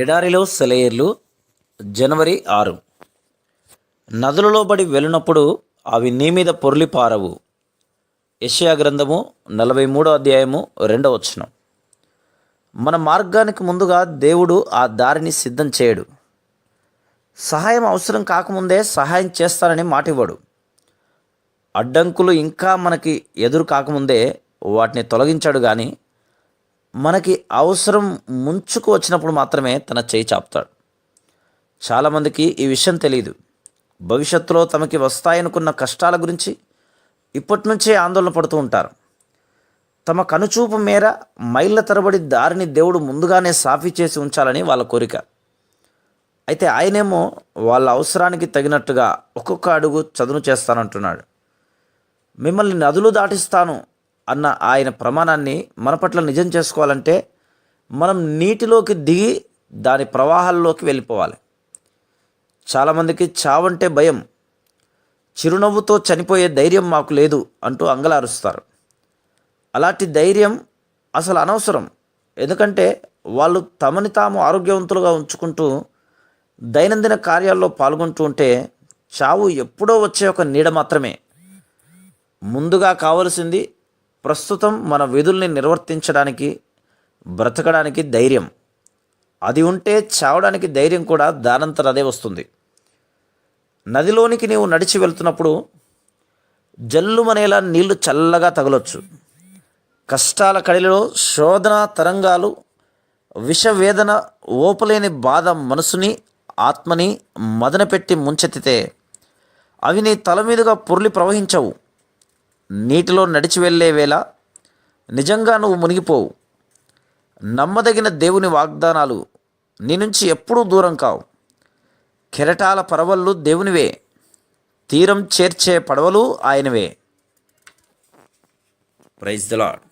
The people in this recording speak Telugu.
ఎడారిలో సెలయేర్లు. జనవరి 6. నదులలో బడి వెళ్ళినప్పుడు అవి నీ మీద పొర్లి పారవు. యెషయా గ్రంథము 43వ అధ్యాయము 2వ వచనం. మన మార్గానికి ముందుగా దేవుడు ఆ దారిని సిద్ధం చేయడు. సహాయం అవసరం కాకముందే సహాయం చేస్తానని మాటివ్వడు. అడ్డంకులు ఇంకా మనకి ఎదురు కాకముందే వాటిని తొలగించాడు. కానీ మనకి అవసరం ముంచుకు వచ్చినప్పుడు మాత్రమే తన చేయి చాపుతాడు. చాలామందికి ఈ విషయం తెలియదు. భవిష్యత్తులో తమకి వస్తాయనుకున్న కష్టాల గురించి ఇప్పటి నుంచే ఆందోళన పడుతూ ఉంటారు. తమ కనుచూపు మేర మైళ్ళ తరబడి దారిని దేవుడు ముందుగానే సాఫీ చేసి ఉంచాలని వాళ్ళ కోరిక. అయితే ఆయనేమో వాళ్ళ అవసరానికి తగినట్టుగా ఒక్కొక్క అడుగు చదును చేస్తానంటున్నాడు. మిమ్మల్ని నదులు దాటిస్తాను అన్న ఆయన ప్రమాణాన్ని మన పట్ల నిజం చేసుకోవాలంటే మనం నీటిలోకి దిగి దాని ప్రవాహాల్లోకి వెళ్ళిపోవాలి. చాలామందికి చావంటే భయం. చిరునవ్వుతో చనిపోయే ధైర్యం మాకు లేదు అంటూ అంగలారుస్తారు. అలాంటి ధైర్యం అసలు అనవసరం. ఎందుకంటే వాళ్ళు తమని తాము ఆరోగ్యవంతులుగా ఉంచుకుంటూ దైనందిన కార్యాల్లో పాల్గొంటూ ఉంటే చావు ఎప్పుడో వచ్చే ఒక నీడ మాత్రమే. ముందుగా కావలసింది ప్రస్తుతం మన విధుల్ని నిర్వర్తించడానికి, బ్రతకడానికి ధైర్యం. అది ఉంటే చావడానికి ధైర్యం కూడా దానంతట అదే వస్తుంది. నదిలోనికి నీవు నడిచి వెళ్తున్నప్పుడు జల్లుమనేలా నీళ్లు చల్లగా తగలొచ్చు. కష్టాల కడిలో శోధన తరంగాలు, విషవేదన, ఓపలేని బాధ మనసుని, ఆత్మని మదనపెట్టి ముంచెత్తితే అవి నీ తల మీదుగా పొర్లి ప్రవహించవు. నీటిలో నడిచి వెళ్ళే వేళ నిజంగా నువ్వు మునిగిపోవు. నమ్మదగిన దేవుని వాగ్దానాలు నీ నుంచి ఎప్పుడూ దూరం కావు. కెరటాల పరవళ్ళు దేవునివే, తీరం చేర్చే పడవలు ఆయనవే. Praise the lord.